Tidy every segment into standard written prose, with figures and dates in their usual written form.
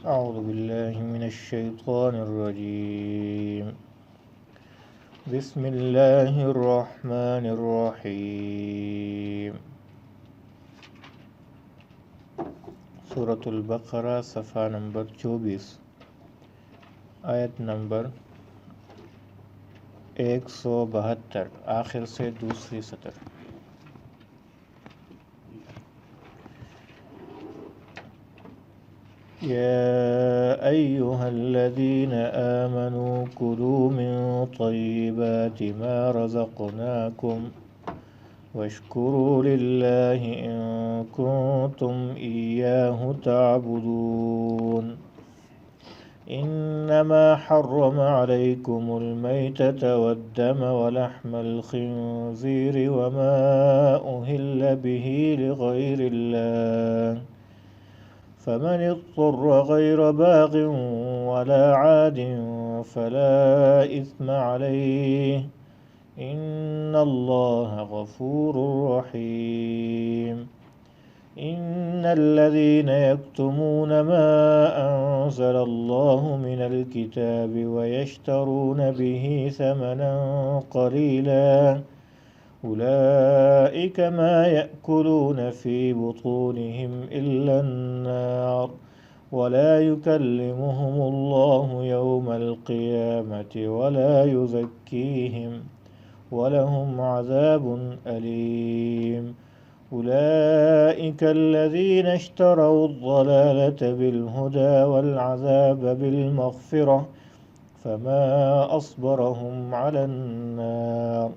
أعوذ بالله من الشيطان الرجيم. بسم الله الرحمن الرحيم. سورة البقرہ صفحہ نمبر 24، آیت نمبر 172، آخر سے دوسری سطر۔ يا أيها الذين آمنوا كلوا من طيبات ما رزقناكم واشكروا لله إن كنتم إياه تعبدون. إنما حرم عليكم الميتة والدم ولحم الخنزير وما أهل به لغير الله، فمن اضطر غير باغ ولا عاد فلا إثم عليه، إن الله غفور رحيم. إن الذين يكتمون ما أنزل الله من الكتاب ويشترون به ثمنا قليلا أولئك ما يأكلون في بطونهم إلا النار ولا يكلمهم الله يوم القيامة ولا يزكيهم ولهم عذاب أليم. أولئك الذين اشتروا الضلالة بالهدى والعذاب بالمغفرة فما أصبرهم على النار.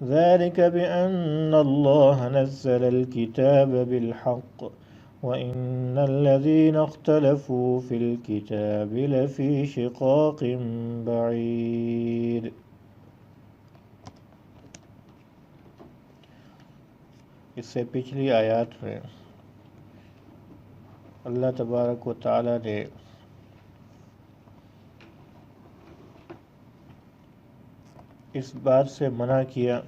ذلك بأن الله نزل الكتاب بالحق وإن الذين اختلفوا في الكتاب لفي شقاق بعيد. اس سے پچھلی آیات میں اللہ تبارک و تعالی نے اس بات سے منع کیا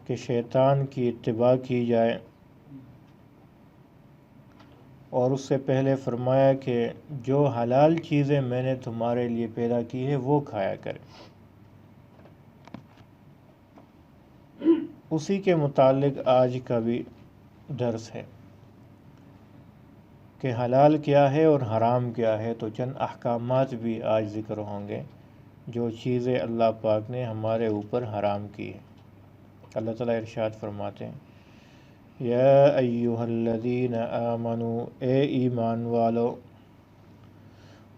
کہ شیطان کی اتباع کی جائے، اور اس سے پہلے فرمایا کہ جو حلال چیزیں میں نے تمہارے لیے پیدا کی ہے وہ کھایا کرے۔ اسی کے متعلق آج کا بھی درس ہے کہ حلال کیا ہے اور حرام کیا ہے، تو چند احکامات بھی آج ذکر ہوں گے جو چیزیں اللہ پاک نے ہمارے اوپر حرام کی ہیں۔ اللہ تعالیٰ ارشاد فرماتے ہیں، یا ایہا الذین آمنو، اے ایمان والو،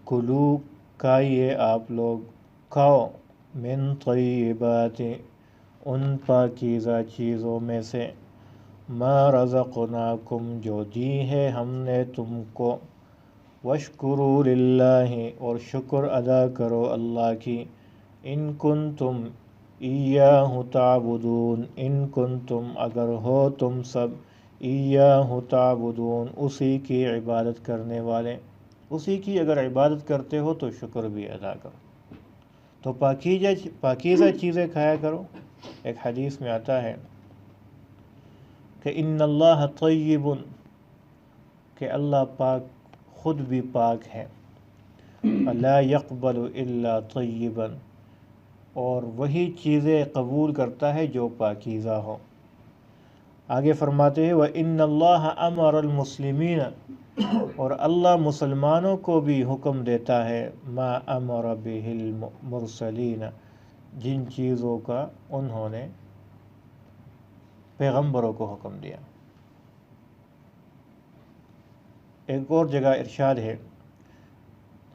کلو کھائیے آپ لوگ، کھاؤ، من طیبات ان پاکیزہ چیزوں میں سے، ما رزقناکم جو دی ہے ہم نے تم کو، واشکروا للہ اور شکر ادا کرو اللہ کی، ان کنتم ایاہ تعبدون، ان کنتم اگر ہو تم سب، ایاہ تعبدون اسی کی عبادت کرنے والے، اسی کی اگر عبادت کرتے ہو تو شکر بھی ادا کرو۔ تو پاکیزہ چیزیں کھایا کرو۔ ایک حدیث میں آتا ہے کہ ان اللہ طیب، کہ اللہ پاک خود بھی پاک ہے، لا یقبل الا طیبا، اور وہی چیزیں قبول کرتا ہے جو پاکیزہ ہو۔ آگے فرماتے ہیں وَإِنَّ اللَّهَ أَمَرَ الْمُسْلِمِينَ، اور اللہ مسلمانوں کو بھی حکم دیتا ہے، مَا أَمَرَ بِهِ الْمُرْسَلِينَ، جن چیزوں کا انہوں نے پیغمبروں کو حکم دیا۔ ایک اور جگہ ارشاد ہے،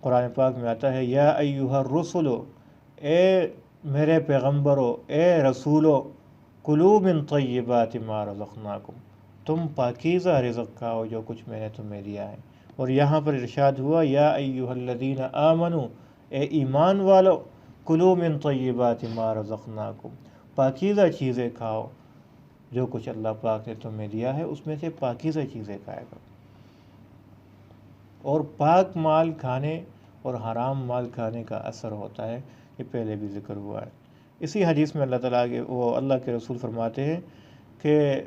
قرآن پاک میں آتا ہے، یا ایہا الرسل، اے میرے پیغمبرو، اے رسولو، کلوا من طیبات ما رزقناکم، تم پاکیزہ رزق کھاؤ جو کچھ میں نے تمہیں دیا ہے۔ اور یہاں پر ارشاد ہوا، یا ایہا الذین آمنو، اے ایمان والو، کلوا من طیبات ما رزقناکم، پاکیزہ چیزیں کھاؤ جو کچھ اللہ پاک نے تمہیں دیا ہے، اس میں سے پاکیزہ چیزیں کھایا کرو۔ اور پاک مال کھانے اور حرام مال کھانے کا اثر ہوتا ہے، یہ پہلے بھی ذکر ہوا ہے۔ اسی حدیث میں اللہ تعالیٰ اللہ کے رسول فرماتے ہیں کہ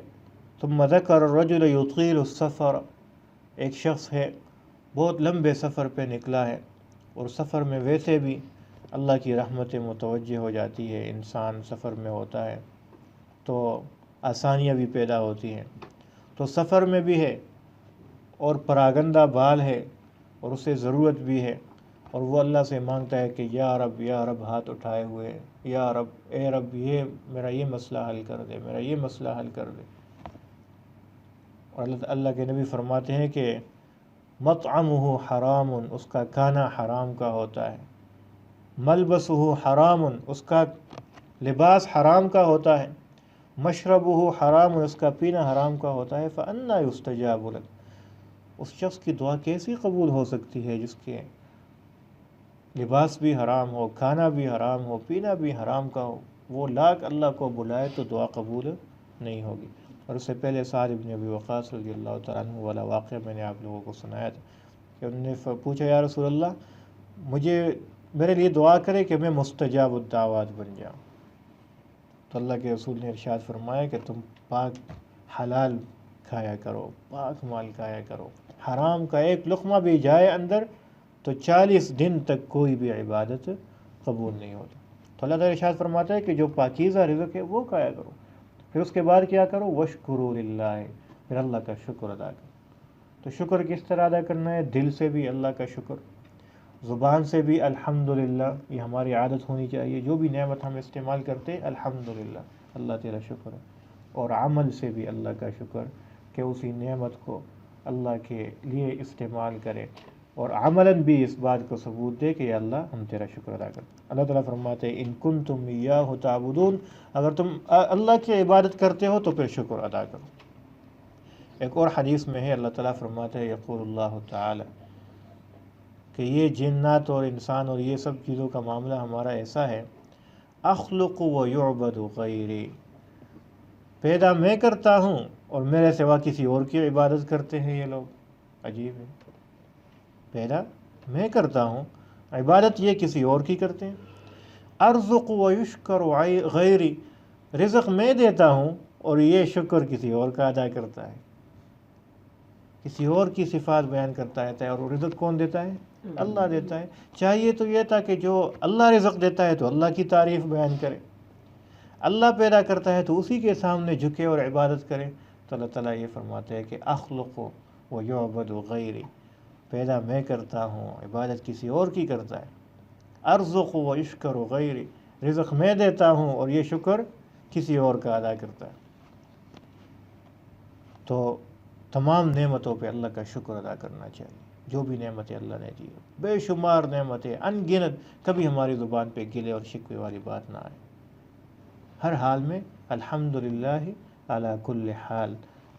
ثم ذکر الرجل یطیل السفر، ایک شخص ہے بہت لمبے سفر پہ نکلا ہے، اور سفر میں ویسے بھی اللہ کی رحمت متوجہ ہو جاتی ہے، انسان سفر میں ہوتا ہے تو آسانیاں بھی پیدا ہوتی ہیں، تو سفر میں بھی ہے اور پراگندہ بال ہے اور اسے ضرورت بھی ہے، اور وہ اللہ سے مانگتا ہے کہ یا رب ہاتھ اٹھائے ہوئے، یا رب اے رب یہ میرا یہ مسئلہ حل کر دے، میرا یہ مسئلہ حل کر دے۔ اور اللہ کے نبی فرماتے ہیں کہ مطعمہ حرام، اس کا کھانا حرام کا ہوتا ہے، ملبسہ حرام، اس کا لباس حرام کا ہوتا ہے، مشربہ حرام، اس کا پینا حرام کا ہوتا ہے، فأنا یستجاب لہ، اس شخص کی دعا کیسی قبول ہو سکتی ہے جس کے لباس بھی حرام ہو، کھانا بھی حرام ہو، پینا بھی حرام کا ہو، وہ لاکھ اللہ کو بلائے تو دعا قبول نہیں ہوگی۔ اور اس سے پہلے سعد بن ابی وقاص رضی اللہ تعالیٰ عنہ والا واقعہ میں نے آپ لوگوں کو سنایا تھا کہ انہوں نے پوچھا یا رسول اللہ میرے لیے دعا کرے کہ میں مستجاب الدعوات بن جاؤں، تو اللہ کے رسول نے ارشاد فرمایا کہ تم پاک حلال کھایا کرو، پاک مال کھایا کرو، حرام کا ایک لقمہ بھی جائے اندر تو 40 دن تک کوئی بھی عبادت قبول نہیں ہوتی۔ تو اللہ تعالیٰ ارشاد فرماتا ہے کہ جو پاکیزہ رزق ہے وہ کھایا کرو، پھر اس کے بعد کیا کرو، وَاشْكُرُوا لِلَّهِ، پھر اللہ کا شکر ادا کرو۔ تو شکر کس طرح ادا کرنا ہے؟ دل سے بھی اللہ کا شکر، زبان سے بھی الحمدللہ، یہ ہماری عادت ہونی چاہیے، جو بھی نعمت ہم استعمال کرتے الحمدللہ اللہ تیرا شکر ہے، اور عمل سے بھی اللہ کا شکر کہ اسی نعمت کو اللہ کے لیے استعمال کرے، اور عملاً بھی اس بات کو ثبوت دے کہ یا اللہ ہم تیرا شکر ادا کرتے۔ اللہ تعالیٰ فرماتے ہیں ان کنتم ایاہ تعبدون، اگر تم اللہ کی عبادت کرتے ہو تو پھر شکر ادا کرو۔ ایک اور حدیث میں ہے اللہ تعالیٰ فرماتے ہیں یقول اللہ تعالی کہ یہ جنات اور انسان اور یہ سب چیزوں کا معاملہ ہمارا ایسا ہے، اخلق و یعبد غیری، پیدا میں کرتا ہوں اور میرے سوا کسی اور کی عبادت کرتے ہیں یہ لوگ۔ عجیب ہے، پیدا میں کرتا ہوں، عبادت یہ کسی اور کی کرتے ہیں۔ ارزق و یشکر غیری، رزق میں دیتا ہوں اور یہ شکر کسی اور کا ادا کرتا ہے، کسی اور کی صفات بیان کرتا ہے، اور رزق کون دیتا ہے؟ اللہ دیتا ہے۔ چاہیے تو یہ تھا کہ جو اللہ رزق دیتا ہے تو اللہ کی تعریف بیان کرے، اللہ پیدا کرتا ہے تو اسی کے سامنے جھکے اور عبادت کرے۔ تو اللہ تعالیٰ یہ فرماتے ہیں کہ اخلق و یعبد غیری، پیدا میں کرتا ہوں، عبادت کسی اور کی کرتا ہے۔ ارزق و اشکر غیری، رزق میں دیتا ہوں اور یہ شکر کسی اور کا ادا کرتا ہے۔ تو تمام نعمتوں پہ اللہ کا شکر ادا کرنا چاہیے، جو بھی نعمتیں اللہ نے دی، بے شمار نعمتیں ان گنت، کبھی ہماری زبان پہ گلے اور شکوے والی بات نہ آئے، ہر حال میں الحمدللہ علی کل حال،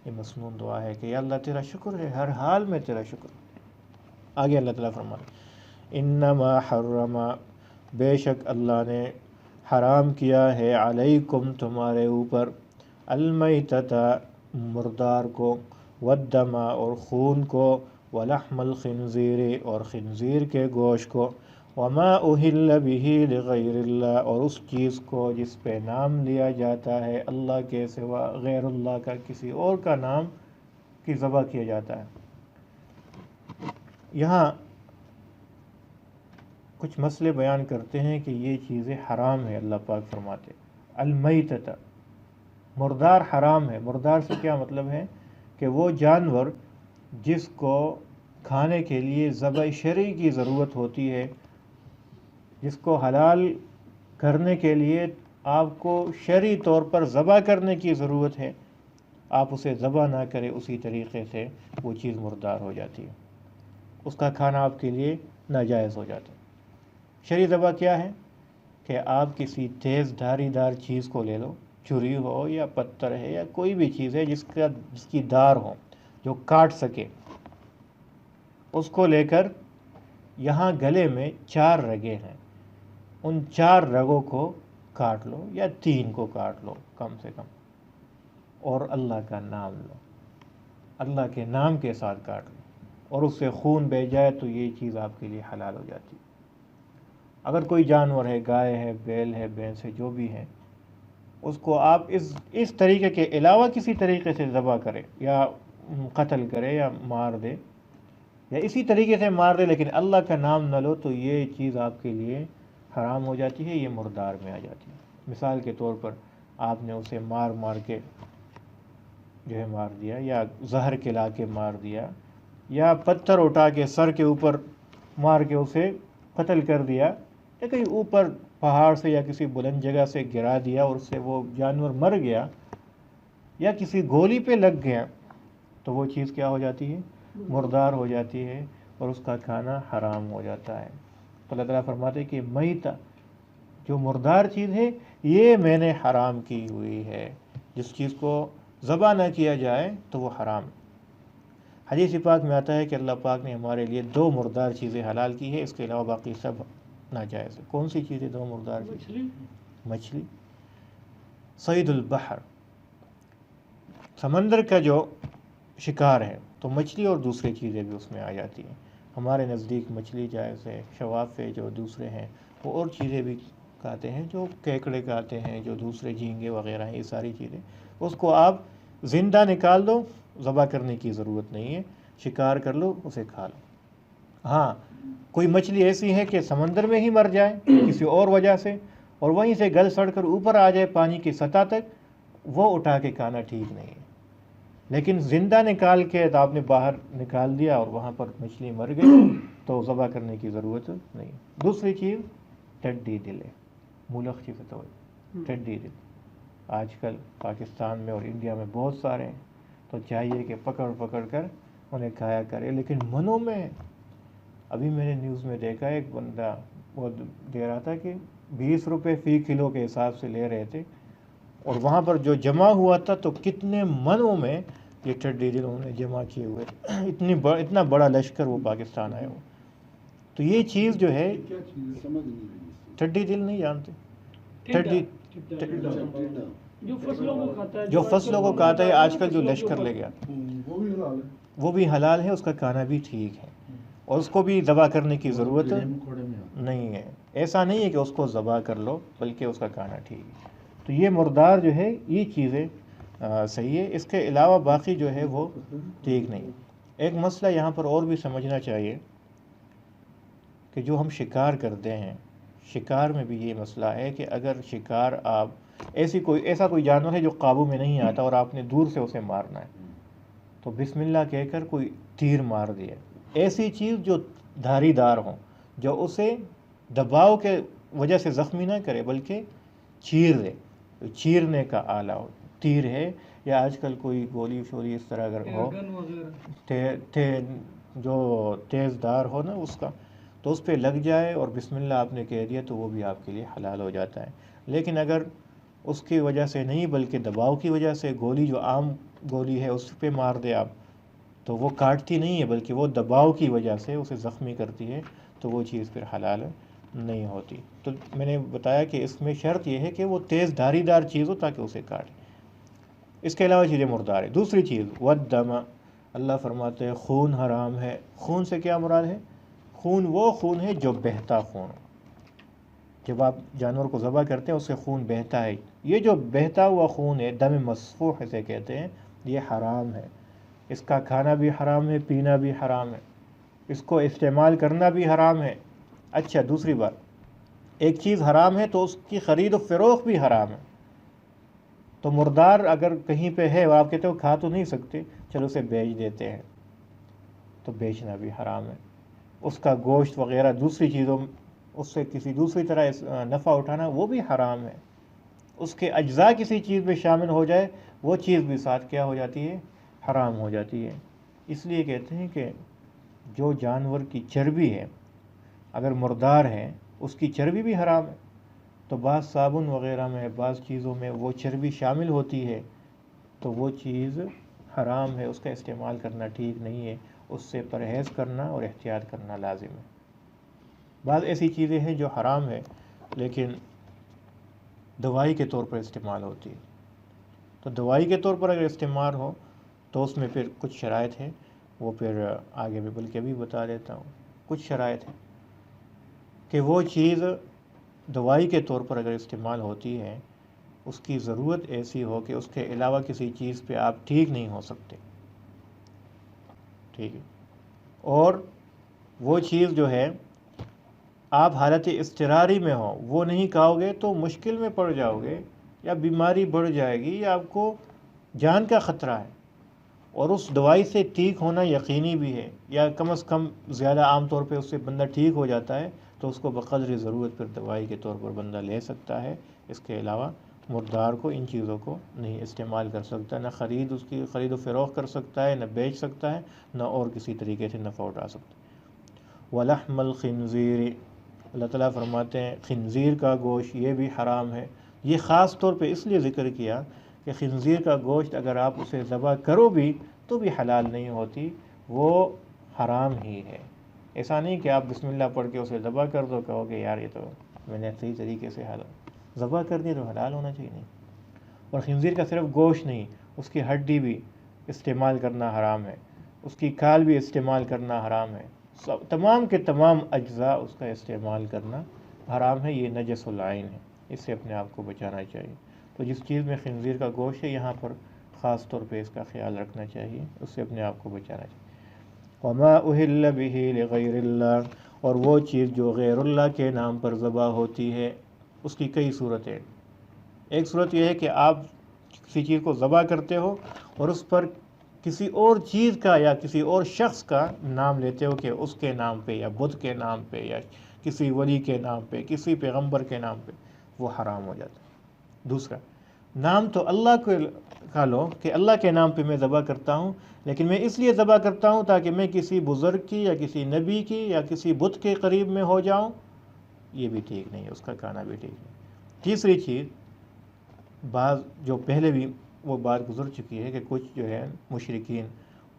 یہ مسنون دعا ہے کہ یا اللہ تیرا شکر ہے، ہر حال میں تیرا شکر۔ آگے اللہ تعالیٰ فرماتے انما حرم، بے شک اللہ نے حرام کیا ہے، علیکم تمہارے اوپر، المیتۃ مردار کو، والدم اور خون کو، ولحم الخنزیر اور خنزیر کے گوشت کو، وما اہل بہ لغیر اللہ اور اس چیز کو جس پہ نام لیا جاتا ہے اللہ کے سوا، غیر اللہ کا کسی اور کا نام کی ذبح کیا جاتا ہے۔ یہاں کچھ مسئلے بیان کرتے ہیں کہ یہ چیزیں حرام ہے، اللہ پاک فرماتے المیتۃ، مردار حرام ہے۔ مردار سے کیا مطلب ہے کہ وہ جانور جس کو کھانے کے لیے ذبح شرعی کی ضرورت ہوتی ہے، جس کو حلال کرنے کے لیے آپ کو شرعی طور پر ذبح کرنے کی ضرورت ہے، آپ اسے ذبح نہ کریں، اسی طریقے سے وہ چیز مردار ہو جاتی ہے، اس کا کھانا آپ کے لیے ناجائز ہو جاتا ہے۔ شرعی ذبح کیا ہے کہ آپ کسی تیز دھاری دار چیز کو لے لو، چھری ہو یا پتھر ہے یا کوئی بھی چیز ہے جس کی دار ہو، جو کاٹ سکے، اس کو لے کر یہاں گلے میں 4 رگیں ہیں، ان 4 رگوں کو کاٹ لو یا 3 کو کاٹ لو کم سے کم، اور اللہ کا نام لو، اللہ کے نام کے ساتھ کاٹ لو، اور اس سے خون بہہ جائے تو یہ چیز آپ کے لیے حلال ہو جاتی ہے۔ اگر کوئی جانور ہے، گائے ہے، بیل ہے، بھینس ہے، جو بھی ہے، اس کو آپ اس طریقے کے علاوہ کسی طریقے سے ذبح کریں یا قتل کرے یا مار دے یا اسی طریقے سے مار دے لیکن اللہ کا نام نہ لو، تو یہ چیز آپ کے لیے حرام ہو جاتی ہے، یہ مردار میں آ جاتی ہے۔ مثال کے طور پر آپ نے اسے مار مار کے جو ہے مار دیا، یا زہر کھلا کے مار دیا، یا پتھر اٹھا کے سر کے اوپر مار کے اسے قتل کر دیا، یا کہیں اوپر پہاڑ سے یا کسی بلند جگہ سے گرا دیا اور اس سے وہ جانور مر گیا، یا کسی گولی پہ لگ گیا، تو وہ چیز کیا ہو جاتی ہے؟ مردار ہو جاتی ہے، اور اس کا کھانا حرام ہو جاتا ہے۔ تو اللہ تعالیٰ فرماتے ہیں کہ میتہ، جو مردار چیز ہے یہ میں نے حرام کی ہوئی ہے، جس چیز کو ذبح نہ کیا جائے تو وہ حرام۔ حدیث پاک میں آتا ہے کہ اللہ پاک نے ہمارے لیے 2 مردار چیزیں حلال کی ہے، اس کے علاوہ باقی سب ناجائز ہے۔ کون سی چیزیں 2 مردار چیزیں؟ مچھلی، صید البحر، سمندر کا جو شکار ہے، تو مچھلی اور دوسری چیزیں بھی اس میں آ جاتی ہیں۔ ہمارے نزدیک مچھلی جائز ہے، شوافے جو دوسرے ہیں وہ اور چیزیں بھی کھاتے ہیں، جو کیکڑے کھاتے ہیں، جو دوسرے جھینگے وغیرہ ہیں، یہ ساری چیزیں اس کو آپ زندہ نکال دو، ذبح کرنے کی ضرورت نہیں ہے، شکار کر لو، اسے کھا لو۔ ہاں، کوئی مچھلی ایسی ہے کہ سمندر میں ہی مر جائے کسی اور وجہ سے، اور وہیں سے گل سڑ کر اوپر آ جائے پانی کی سطح تک، وہ اٹھا کے کھانا ٹھیک نہیں ہے۔ لیکن زندہ نکال کے آپ نے باہر نکال دیا اور وہاں پر مچھلی مر گئی تو ذبح کرنے کی ضرورت نہیں۔ دوسری چیز ٹڈی دل ہے، مولخ چیز تو ٹڈی دل آج کل پاکستان میں اور انڈیا میں بہت سارے ہیں، تو چاہیے کہ پکڑ پکڑ کر انہیں کھایا کرے، لیکن منوں میں ابھی میں نے نیوز میں دیکھا ایک بندہ وہ دے رہا تھا کہ 20 روپے فی کلو کے حساب سے لے رہے تھے، اور وہاں پر جو جمع ہوا تھا تو کتنے منوں میں یہ ٹڈی دل انہوں نے جمع کیے ہوئے، اتنا بڑا لشکر وہ پاکستان آئے ہو۔ تو یہ چیز جو ہے، ٹڈی دل نہیں جانتے؟ ٹڈی جو فصلوں کو کھاتا ہے، آج کل جو لشکر لے گیا وہ بھی حلال ہے، اس کا کھانا بھی ٹھیک ہے، اور اس کو بھی ذبح کرنے کی ضرورت نہیں ہے۔ ایسا نہیں ہے کہ اس کو ذبح کر لو، بلکہ اس کا کھانا ٹھیک ہے۔ تو یہ مردار جو ہے یہ چیزیں صحیح ہے، اس کے علاوہ باقی جو ہے وہ ٹھیک نہیں۔ ایک مسئلہ یہاں پر اور بھی سمجھنا چاہیے کہ جو ہم شکار کرتے ہیں، شکار میں بھی یہ مسئلہ ہے کہ اگر شکار آپ ایسا کوئی جانور ہے جو قابو میں نہیں آتا اور آپ نے دور سے اسے مارنا ہے، تو بسم اللہ کہہ کر کوئی تیر مار دیا، ایسی چیز جو دھاری دار ہوں، جو اسے دباؤ کے وجہ سے زخمی نہ کرے بلکہ چیر دے، چیرنے کا آلہ ہو، تیر ہے، یا آج کل کوئی گولی شولی اس طرح اگر ہو جو تیز دار ہو نا اس کا، تو اس پہ لگ جائے اور بسم اللہ آپ نے کہہ دیا تو وہ بھی آپ کے لیے حلال ہو جاتا ہے۔ لیکن اگر اس کی وجہ سے نہیں بلکہ دباؤ کی وجہ سے گولی جو عام گولی ہے اس پہ مار دے آپ، تو وہ کاٹتی نہیں ہے بلکہ وہ دباؤ کی وجہ سے اسے زخمی کرتی ہے، تو وہ چیز پھر حلال نہیں ہوتی۔ تو میں نے بتایا کہ اس میں شرط یہ ہے کہ وہ تیز دھاری دار چیز ہو تاکہ اسے کاٹے۔ اس کے علاوہ چیزیں مردار ہے۔ دوسری چیز والدم، اللہ فرماتے ہیں خون حرام ہے۔ خون سے کیا مراد ہے؟ خون وہ خون ہے جو بہتا خون ہو۔ جب آپ جانور کو ذبح کرتے ہیں اس سے خون بہتا ہے، یہ جو بہتا ہوا خون ہے دم مسفوح اسے کہتے ہیں، یہ حرام ہے۔ اس کا کھانا بھی حرام ہے، پینا بھی حرام ہے، اس کو استعمال کرنا بھی حرام ہے۔ اچھا، دوسری بات، ایک چیز حرام ہے تو اس کی خرید و فروخت بھی حرام ہے۔ تو مردار اگر کہیں پہ ہے اور آپ کہتے ہو کھا تو نہیں سکتے، چلو اسے بیچ دیتے ہیں، تو بیچنا بھی حرام ہے۔ اس کا گوشت وغیرہ دوسری چیزوں اس سے کسی دوسری طرح نفع اٹھانا وہ بھی حرام ہے۔ اس کے اجزاء کسی چیز میں شامل ہو جائے وہ چیز بھی ساتھ کیا ہو جاتی ہے؟ حرام ہو جاتی ہے۔ اس لیے کہتے ہیں کہ جو جانور کی چربی ہے اگر مردار ہے اس کی چربی بھی حرام ہے، تو بعض صابن وغیرہ میں بعض چیزوں میں وہ چربی شامل ہوتی ہے، تو وہ چیز حرام ہے، اس کا استعمال کرنا ٹھیک نہیں ہے، اس سے پرہیز کرنا اور احتیاط کرنا لازم ہے۔ بعض ایسی چیزیں ہیں جو حرام ہے لیکن دوائی کے طور پر استعمال ہوتی ہے، تو دوائی کے طور پر اگر استعمال ہو تو اس میں پھر کچھ شرائط ہیں، وہ پھر آگے بھی بلکہ بھی بتا دیتا ہوں۔ کچھ شرائط ہیں کہ وہ چیز دوائی کے طور پر اگر استعمال ہوتی ہے اس کی ضرورت ایسی ہو کہ اس کے علاوہ کسی چیز پہ آپ ٹھیک نہیں ہو سکتے، ٹھیک ہے، اور وہ چیز جو ہے آپ حالت اضطراری میں ہو وہ نہیں کھاؤ گے تو مشکل میں پڑ جاؤ گے، یا بیماری بڑھ جائے گی، یا آپ کو جان کا خطرہ ہے، اور اس دوائی سے ٹھیک ہونا یقینی بھی ہے، یا کم از کم زیادہ عام طور پہ اس سے بندہ ٹھیک ہو جاتا ہے، تو اس کو بقدر ضرورت پھر دوائی کے طور پر بندہ لے سکتا ہے۔ اس کے علاوہ مردار کو ان چیزوں کو نہیں استعمال کر سکتا، نہ اس کی خرید و فروخت کر سکتا ہے، نہ بیچ سکتا ہے، نہ اور کسی طریقے سے نفع اٹھا سکتا ہے۔ وَلَحْمَ الْخِنْزِيرِ، اللہ تعالیٰ فرماتے ہیں خنزیر کا گوشت یہ بھی حرام ہے۔ یہ خاص طور پہ اس لیے ذکر کیا کہ خنزیر کا گوشت اگر آپ اسے ذبح کرو بھی تو بھی حلال نہیں ہوتی، وہ حرام ہی ہے۔ ایسا نہیں کہ آپ بسم اللہ پڑھ کے اسے ذبح کر دو، کہو کہ یار یہ تو میں نے صحیح طریقے سے ذبح کر دیا تو حلال ہونا چاہیے، نہیں۔ اور خنزیر کا صرف گوشت نہیں، اس کی ہڈی بھی استعمال کرنا حرام ہے، اس کی کھال بھی استعمال کرنا حرام ہے، تمام کے تمام اجزاء اس کا استعمال کرنا حرام ہے۔ یہ نجس العین ہے، اس سے اپنے آپ کو بچانا چاہیے۔ تو جس چیز میں خنزیر کا گوشت ہے یہاں پر خاص طور پہ اس کا خیال رکھنا چاہیے، اس سے اپنے آپ کو بچانا چاہیے۔ وما اہل بہ لغیر اللہ، اور وہ چیز جو غیر اللہ کے نام پر ذبح ہوتی ہے، اس کی کئی صورتیں۔ ایک صورت یہ ہے کہ آپ کسی چیز کو ذبح کرتے ہو اور اس پر کسی اور چیز کا یا کسی اور شخص کا نام لیتے ہو کہ اس کے نام پہ یا بت کے نام پہ یا کسی ولی کے نام پہ کسی پیغمبر کے نام پہ، وہ حرام ہو جاتا ہے۔ دوسرا، نام تو اللہ کو کھا لو کہ اللہ کے نام پہ میں ذبح کرتا ہوں، لیکن میں اس لیے ذبح کرتا ہوں تاکہ میں کسی بزرگ کی یا کسی نبی کی یا کسی بت کے قریب میں ہو جاؤں، یہ بھی ٹھیک نہیں ہے، اس کا کھانا بھی ٹھیک نہیں۔ تیسری چیز، بعض جو پہلے بھی وہ بات گزر چکی ہے کہ کچھ جو ہے مشرکین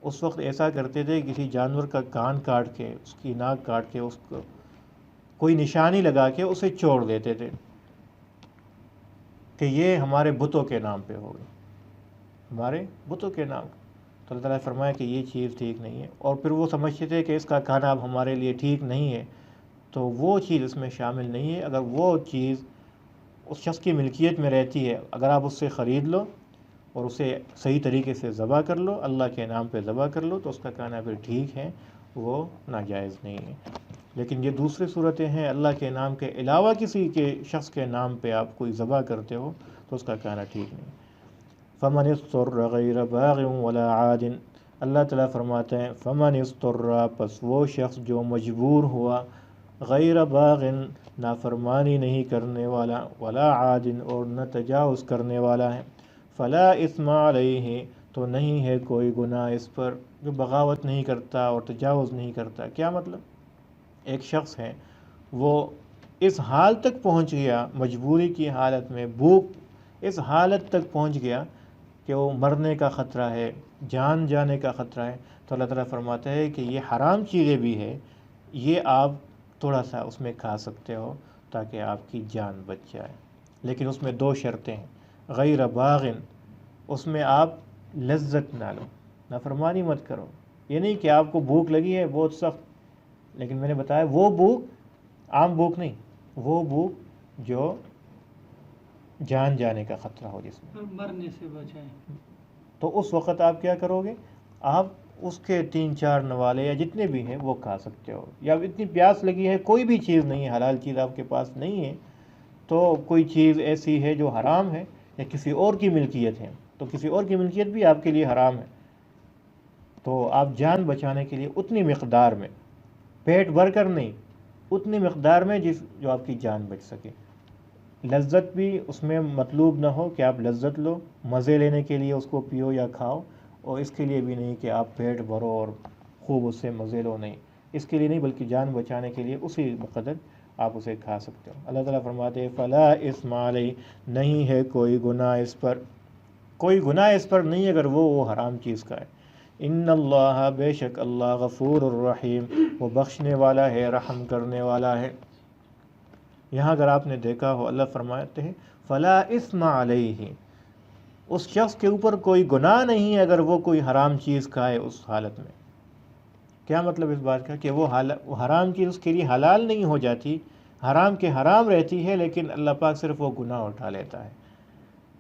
اس وقت ایسا کرتے تھے، کسی جانور کا کان کاٹ کے، اس کی ناک کاٹ کے، اس کو کوئی نشانی لگا کے اسے چھوڑ دیتے تھے کہ یہ ہمارے بتوں کے نام پہ ہوگی، ہمارے بتوں کے نام۔ تو اللہ تعالیٰ نے فرمایا کہ یہ چیز ٹھیک نہیں ہے، اور پھر وہ سمجھتے تھے کہ اس کا کھانا اب ہمارے لیے ٹھیک نہیں ہے، تو وہ چیز اس میں شامل نہیں ہے۔ اگر وہ چیز اس شخص کی ملکیت میں رہتی ہے، اگر آپ اس سے خرید لو اور اسے صحیح طریقے سے ذبح کر لو، اللہ کے نام پہ ذبح کر لو، تو اس کا کھانا پھر ٹھیک ہے، وہ ناجائز نہیں ہے۔ لیکن یہ دوسری صورتیں ہیں، اللہ کے نام کے علاوہ کسی کے شخص کے نام پہ آپ کوئی ذبح کرتے ہو تو اس کا کھانا ٹھیک نہیں۔ فمن اضطر غیر باغ ولا عاد، اللہ تعالیٰ فرماتے ہیں فمن اضطر، پس وہ شخص جو مجبور ہوا، غیر باغ، نافرمانی نہیں کرنے والا، ولا عاد، اور نہ تجاوز کرنے والا ہے، فلا اثم علیہ، تو نہیں ہے کوئی گناہ اس پر، جو بغاوت نہیں کرتا اور تجاوز نہیں کرتا۔ کیا مطلب؟ ایک شخص ہے، وہ اس حال تک پہنچ گیا، مجبوری کی حالت میں، بھوک اس حالت تک پہنچ گیا کہ وہ مرنے کا خطرہ ہے، جان جانے کا خطرہ ہے، تو اللہ تعالیٰ فرماتا ہے کہ یہ حرام چیزیں بھی ہے، یہ آپ تھوڑا سا اس میں کھا سکتے ہو تاکہ آپ کی جان بچ جائے، لیکن اس میں دو شرطیں ہیں۔ غیر باغن، اس میں آپ لذت نہ لو، نافرمانی مت کرو۔ یہ نہیں کہ آپ کو بھوک لگی ہے بہت سخت، لیکن میں نے بتایا وہ بھوک عام بھوک نہیں، وہ بھوک جو جان جانے کا خطرہ ہو، جس میں مرنے سے بچائیں، تو اس وقت آپ کیا کرو گے؟ آپ اس کے 3-4 نوالے یا جتنے بھی ہیں وہ کھا سکتے ہو، یا اتنی پیاس لگی ہے، کوئی بھی چیز نہیں ہے، حلال چیز آپ کے پاس نہیں ہے، تو کوئی چیز ایسی ہے جو حرام ہے یا کسی اور کی ملکیت ہے، تو کسی اور کی ملکیت بھی آپ کے لیے حرام ہے، تو آپ جان بچانے کے لیے اتنی مقدار میں، پیٹ بھر کر نہیں، اتنی مقدار میں جو آپ کی جان بچ سکے۔ لذت بھی اس میں مطلوب نہ ہو کہ آپ لذت لو، مزے لینے کے لیے اس کو پیو یا کھاؤ، اور اس کے لیے بھی نہیں کہ آپ پیٹ بھرو اور خوب اس سے مزے لو، نہیں، اس کے لیے نہیں، بلکہ جان بچانے کے لیے اسی مقدر آپ اسے کھا سکتے ہو۔ اللہ تعالیٰ فرماتے ہیں فلا اثم علیہ، نہیں ہے کوئی گناہ اس پر، کوئی گناہ اس پر نہیں اگر وہ حرام چیز کا ہے۔ ان اللہ، بے شک اللہ، غفور الرحیم، وہ بخشنے والا ہے، رحم کرنے والا ہے۔ یہاں اگر آپ نے دیکھا ہو، اللہ فرماتے ہیں فلا اثم علیہ، اس شخص کے اوپر کوئی گناہ نہیں ہے اگر وہ کوئی حرام چیز کھائے اس حالت میں۔ کیا مطلب اس بات کا؟ کہ وہ حرام چیز اس کے لیے حلال نہیں ہو جاتی، حرام کے حرام رہتی ہے، لیکن اللہ پاک صرف وہ گناہ اٹھا لیتا ہے۔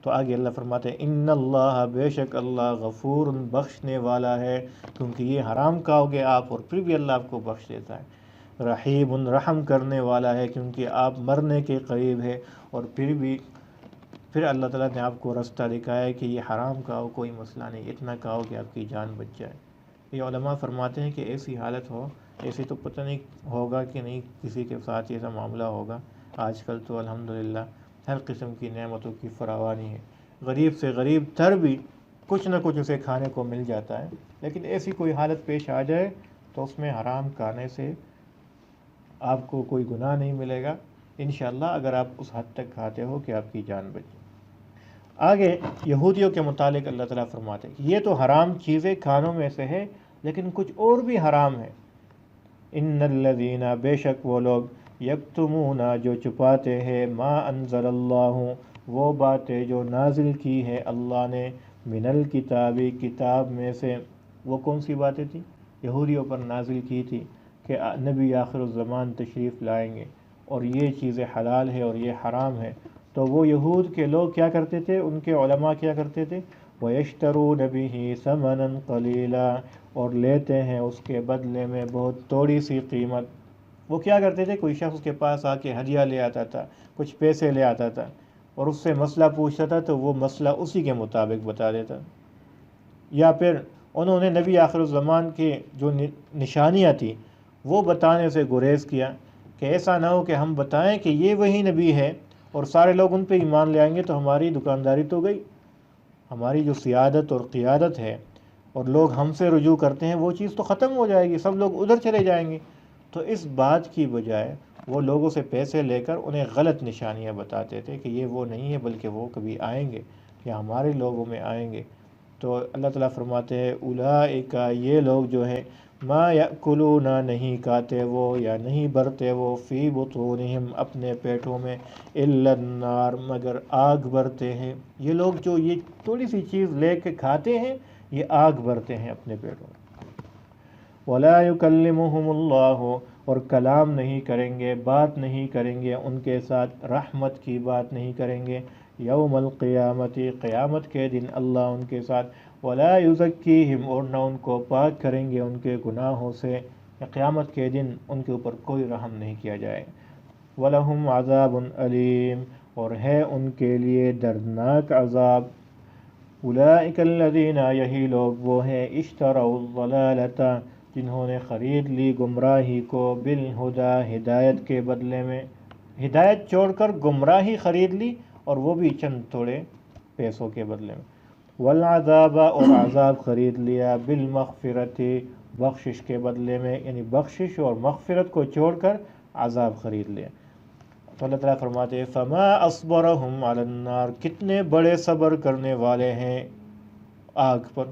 تو آگے اللہ فرماتے ہیں ان اللہ، بے شک اللہ، غفور، بخشنے والا ہے، کیونکہ یہ حرام کھاؤ گے آپ اور پھر بھی اللہ آپ کو بخش دیتا ہے۔ رحیم، رحم کرنے والا ہے، کیونکہ آپ مرنے کے قریب ہے اور پھر اللہ تعالیٰ نے آپ کو راستہ دکھایا ہے کہ یہ حرام کھاؤ، کوئی مسئلہ نہیں، اتنا کھاؤ کہ آپ کی جان بچ جائے۔ یہ علماء فرماتے ہیں کہ ایسی حالت ہو، ایسے تو پتہ نہیں ہوگا کہ نہیں کسی کے ساتھ ایسا معاملہ ہوگا، آج کل تو الحمدللہ ہر قسم کی نعمتوں کی فراوانی ہے، غریب سے غریب تر بھی کچھ نہ کچھ اسے کھانے کو مل جاتا ہے، لیکن ایسی کوئی حالت پیش آ جائے تو اس میں حرام کھانے سے آپ کو کوئی گناہ نہیں ملے گا انشاءاللہ، اگر آپ اس حد تک کھاتے ہو کہ آپ کی جان بچے۔ آگے یہودیوں کے متعلق اللہ تعالیٰ فرماتے ہیں کہ یہ تو حرام چیزیں کھانوں میں سے ہے، لیکن کچھ اور بھی حرام ہے۔ ان الذین، بے شک وہ لوگ، یکتمون، جو چھپاتے ہیں، ما انزل اللہ، وہ باتیں جو نازل کی ہے اللہ نے، من الکتاب، کتاب میں سے۔ وہ کون سی باتیں تھیں؟ یہودیوں پر نازل کی تھی کہ نبی آخر الزمان تشریف لائیں گے اور یہ چیزیں حلال ہے اور یہ حرام ہے، تو وہ یہود کے لوگ کیا کرتے تھے، ان کے علماء کیا کرتے تھے، وَيَشْتَرُونَ بِهِ ثَمَنًا قَلِيلًا، اور لیتے ہیں اس کے بدلے میں بہت تھوڑی سی قیمت۔ وہ کیا کرتے تھے، کوئی شخص اس کے پاس آ کے ہدیہ لے آتا تھا، کچھ پیسے لے آتا تھا اور اس سے مسئلہ پوچھتا تھا تو وہ مسئلہ اسی کے مطابق بتا دیتا، یا پھر انہوں نے نبی آخر الزمان کی جو نشانیاں تھیں وہ بتانے سے گریز کیا کہ ایسا نہ ہو کہ ہم بتائیں کہ یہ وہی نبی ہے اور سارے لوگ ان پہ ایمان لے آئیں گے تو ہماری دکانداری تو گئی، ہماری جو سیادت اور قیادت ہے اور لوگ ہم سے رجوع کرتے ہیں وہ چیز تو ختم ہو جائے گی، سب لوگ ادھر چلے جائیں گے۔ تو اس بات کی بجائے وہ لوگوں سے پیسے لے کر انہیں غلط نشانیاں بتاتے تھے کہ یہ وہ نہیں ہے بلکہ وہ کبھی آئیں گے یا ہمارے لوگوں میں آئیں گے۔ تو اللہ تعالیٰ فرماتے ہیں اولئک، یہ لوگ جو ہیں، ما یأکلون، نہیں کھاتے وہ یا نہیں بھرتے وہ، فی بطونہم، اپنے پیٹوں میں، الا النار، مگر آگ بھرتے ہیں۔ یہ لوگ جو یہ تھوڑی سی چیز لے کے کھاتے ہیں یہ آگ بھرتے ہیں اپنے پیٹوں میں۔ ولا یکلمہم اللہ، اور کلام نہیں کریں گے، بات نہیں کریں گے ان کے ساتھ، رحمت کی بات نہیں کریں گے، یوم القیامت، قیامت کے دن اللہ ان کے ساتھ، ولا یزکیہم، اور نہ ان کو پاک کریں گے ان کے گناہوں سے، قیامت کے دن ان کے اوپر کوئی رحم نہیں کیا جائے۔ وَلَهُمْ عَذَابٌ أَلِيمٌ، اور ہے ان کے لیے دردناک عذاب۔ اولئک الذین، یہی لوگ وہ ہیں، اشتروا الضلالۃ، جنہوں نے خرید لی گمراہی کو، بالہدی، ہدایت کے بدلے میں، ہدایت چھوڑ کر گمراہی خرید لی اور وہ بھی چند تھوڑے پیسوں کے بدلے میں، والعذاب، اور عذاب خرید لیا، بالمغفرت، بخشش کے بدلے میں، یعنی بخشش اور مغفرت کو چھوڑ کر عذاب خرید لیا۔ تو اللہ تعالیٰ فرماتے ہیں فما اصبرہم علی النار، کتنے بڑے صبر کرنے والے ہیں آگ پر۔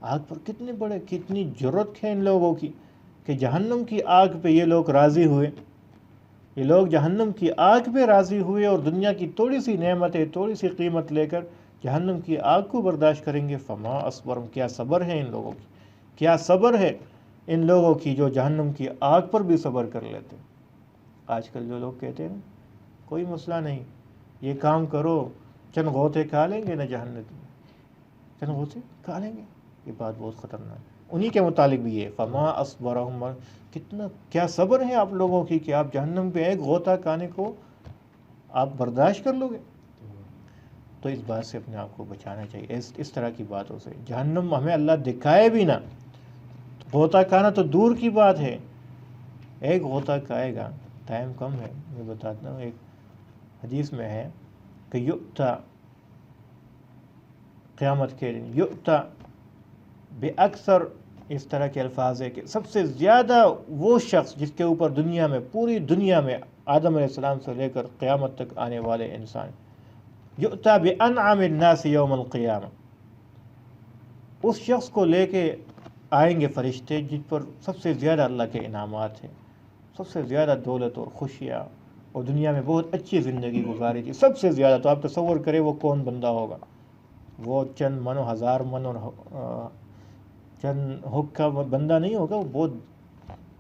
آگ پر کتنے بڑے، کتنی جرأت ہے ان لوگوں کی کہ جہنم کی آگ پہ یہ لوگ راضی ہوئے، یہ لوگ جہنم کی آگ پہ راضی ہوئے اور دنیا کی تھوڑی سی نعمتیں، تھوڑی سی قیمت لے کر جہنم کی آگ کو برداشت کریں گے۔ فما اصبرہم، کیا صبر ہے ان لوگوں کی، کیا صبر ہے ان لوگوں کی جو جہنم کی آگ پر بھی صبر کر لیتے ہیں۔ آج کل جو لوگ کہتے ہیں کوئی مسئلہ نہیں، یہ کام کرو، چند غوطے کھا لیں گے نہ جہنم میں، چند غوطے کھا لیں گے، یہ بات بہت خطرناک ہے۔ انہی کے متعلق بھی ہے فما اصبرہم، کتنا، کیا صبر ہے آپ لوگوں کی کہ آپ جہنم پہ ایک غوطہ کھانے کو آپ برداشت کر لو گے۔ تو اس بات سے اپنے آپ کو بچانا چاہیے، اس طرح کی باتوں سے۔ جہنم ہمیں اللہ دکھائے بھی نہ، غوطہ کھانا تو دور کی بات ہے، ایک غوطہ کھائے گا، ٹائم کم ہے میں بتاتا ہوں، ایک حدیث میں ہے کہ یؤتا، قیامت کے دن، یؤتا بے اکثر، اس طرح کے الفاظ ہے کہ سب سے زیادہ وہ شخص جس کے اوپر دنیا میں، پوری دنیا میں، آدم علیہ السلام سے لے کر قیامت تک آنے والے انسان، یؤتا بانعم الناس یوم القیامہ، اس شخص کو لے کے آئیں گے فرشتے جس پر سب سے زیادہ اللہ کے انعامات ہیں، سب سے زیادہ دولت اور خوشیاں، اور دنیا میں بہت اچھی زندگی گزاری تھی سب سے زیادہ۔ تو آپ تصور کریں وہ کون بندہ ہوگا، وہ چند من و ہزار من اور چند حق کا بندہ نہیں ہوگا، وہ بہت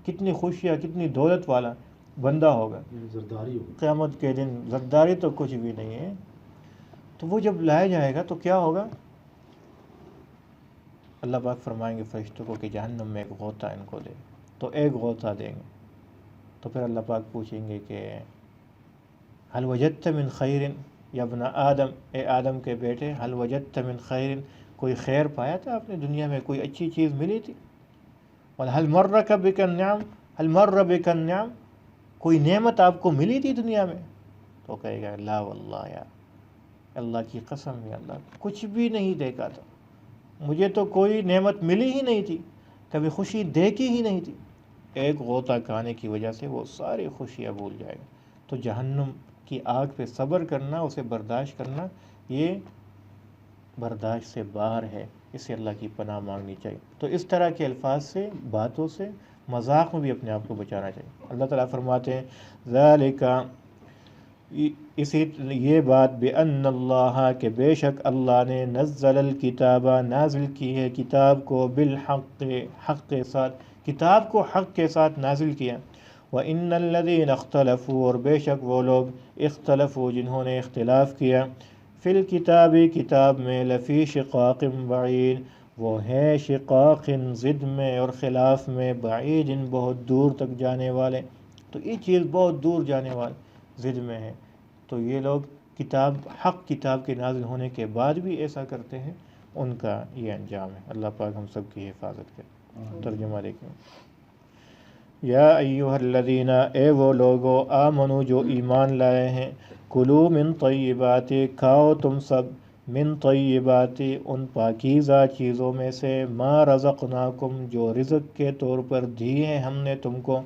کتنی خوشیاں، کتنی دولت والا بندہ ہوگا زرداری ہوگی قیامت کے دن۔ زرداری تو کچھ بھی نہیں ہے۔ تو وہ جب لایا جائے گا تو کیا ہوگا؟ اللہ پاک فرمائیں گے فرشتوں کو کہ جہنم میں ایک غوطہ ان کو دے، تو ایک غوطہ دیں گے، تو پھر اللہ پاک پوچھیں گے کہ حل وجدت من خیر یا ابن آدم، اے آدم کے بیٹے، حل وجدت من خیر، کوئی خیر پایا تھا آپ نے دنیا میں، کوئی اچھی چیز ملی تھی؟ حل مرک بک النعم، حل مر بک النعم، کوئی نعمت آپ کو ملی تھی دنیا میں؟ تو کہے گا لا واللہ یا اللہ کی قسم یا اللہ، کچھ بھی نہیں دیکھا تھا، مجھے تو کوئی نعمت ملی ہی نہیں تھی، کبھی خوشی دیکھی ہی نہیں تھی۔ ایک غوطہ کھانے کی وجہ سے وہ ساری خوشیاں بھول جائے گا۔ تو جہنم کی آگ پہ صبر کرنا، اسے برداشت کرنا، یہ برداشت سے باہر ہے، اسے اللہ کی پناہ مانگنی چاہیے۔ تو اس طرح کے الفاظ سے، باتوں سے، مذاق میں بھی اپنے آپ کو بچانا چاہیے۔ اللہ تعالیٰ فرماتے ہیں ذالک، اسی یہ بات بِأَنَّ اللَّهَ کہ بے شک اللہ نے نزل الکتاب نازل کی ہے کتاب کو، بالحق حق کے ساتھ، کتاب کو حق کے ساتھ نازل کیا۔ وَإِنَّ الَّذِينَ اخْتَلَفُوا، اور بے شک وہ لوگ اختلفوا جنہوں نے اختلاف کیا، فی الکتاب کتاب میں، لفی شقاق بعید، وہ ہے شقاق ضد میں اور خلاف میں، بعید بہت دور تک جانے والے۔ تو یہ چیز بہت دور جانے والے ضد میں ہے۔ تو یہ لوگ کتاب، حق کتاب کے نازل ہونے کے بعد بھی ایسا کرتے ہیں، ان کا یہ انجام ہے۔ اللہ پاک ہم سب کی حفاظت کرے۔ ترجمہ دیکھیں۔ یا ایہا الذین، اے وہ لوگو، آمنو جو ایمان لائے ہیں، کلوا من طیبات، کھاؤ تم سب، من طیبات ان پاکیزہ چیزوں میں سے، ما رزقناکم جو رزق کے طور پر دی ہے ہم نے تم کو،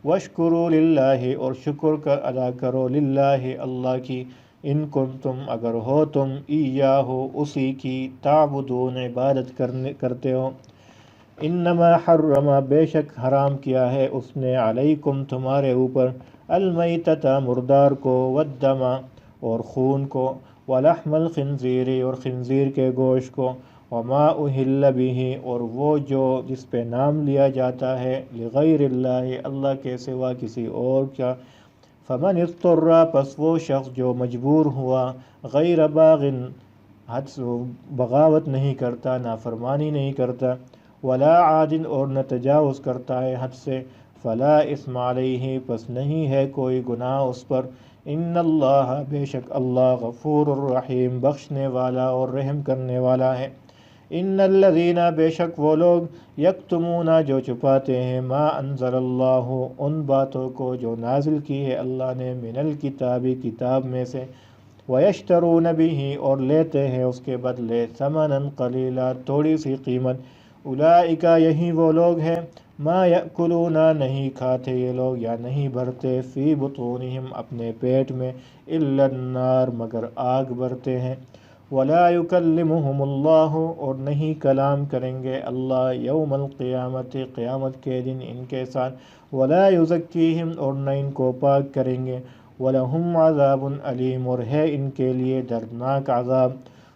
واشکروا للہ اور شکر ادا کرو، للہ اللہ کی، ان کنتم اگر ہو تم، ایاہ اسی کی، تعبدون عبادت کرتے ہو۔ انما حرم بے شک حرام کیا ہے اس نے، علیکم تمہارے اوپر، المیتۃ مردار کو، والدم اور خون کو، ولحم الخنزیر اور خنزیر کے گوشت کو، وما اہل بہ اور وہ جو جس پہ نام لیا جاتا ہے، لغیر اللہ اللہ کے سوا کسی اور کا، فمن اضطر پس وہ شخص جو مجبور ہوا، غیر باغ حد سے بغاوت نہیں کرتا، نافرمانی نہیں کرتا، ولا عاد اور نہ تجاوز کرتا ہے حد سے، فلا اثم علیہ پس نہیں ہے کوئی گناہ اس پر، ان اللہ بے شک اللہ غفور الرحیم بخشنے والا اور رحم کرنے والا ہے۔ ان الذین بے شک وہ لوگ، یکتمون جو چھپاتے ہیں، ما انزل اللہ ان باتوں کو جو نازل کی ہے اللہ نے، من الکتاب کتاب میں سے، ویشترون بہ اور لیتے ہیں اس کے بدلے، ثمنا قلیلا تھوڑی سی قیمت، اولئک یہی وہ لوگ ہیں، ما یأکلون نہیں کھاتے یہ لوگ یا نہیں بھرتے، فی بطونہم اپنے پیٹ میں، الا النار مگر آگ بھرتے ہیں، ولا یکلمہم اللہ اور نہیں کلام کریں گے اللہ، یوم القیامت قیامت کے دن ان کے ساتھ، ولا یزکیہم اور نہ ان کو پاک کریں گے، ولہم عذاب علیم اور ہے ان کے لیے دردناک عذاب۔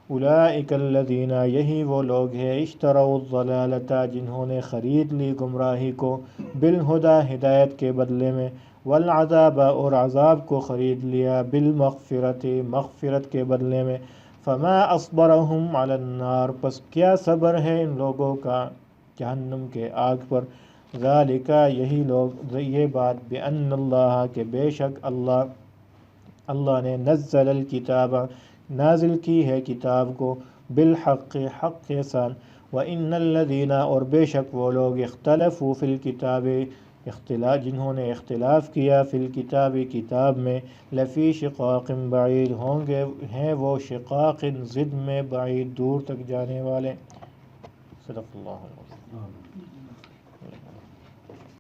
اولئک الذین یہی وہ لوگ ہیں، اشتروا الضلالۃ جنہوں نے خرید لی گمراہی کو، بالہدیٰ ہدایت کے بدلے میں، والعذاب اور عذاب کو خرید لیا، بالمغفرۃ مغفرت کے بدلے میں، فما اصبرہم علی النار پس کیا صبر ہے ان لوگوں کا جہنم کے آگ پر، ذالک یہی لوگ، یہ بات، بأن اللہ کہ بے شک اللہ نے، نزل الکتاب نازل کی ہے کتاب کو، بالحق حق کے ساتھ، وَإِنَّ الَّذِينَ اور بے شک وہ لوگ، اختلفوا فی الکتاب جنہوں نے اختلاف کیا، فی الکتاب کتاب میں، لفی شقاق بعید ہیں وہ شقاق ضد میں، بعید دور تک جانے والے۔ صدق اللہ العظیم۔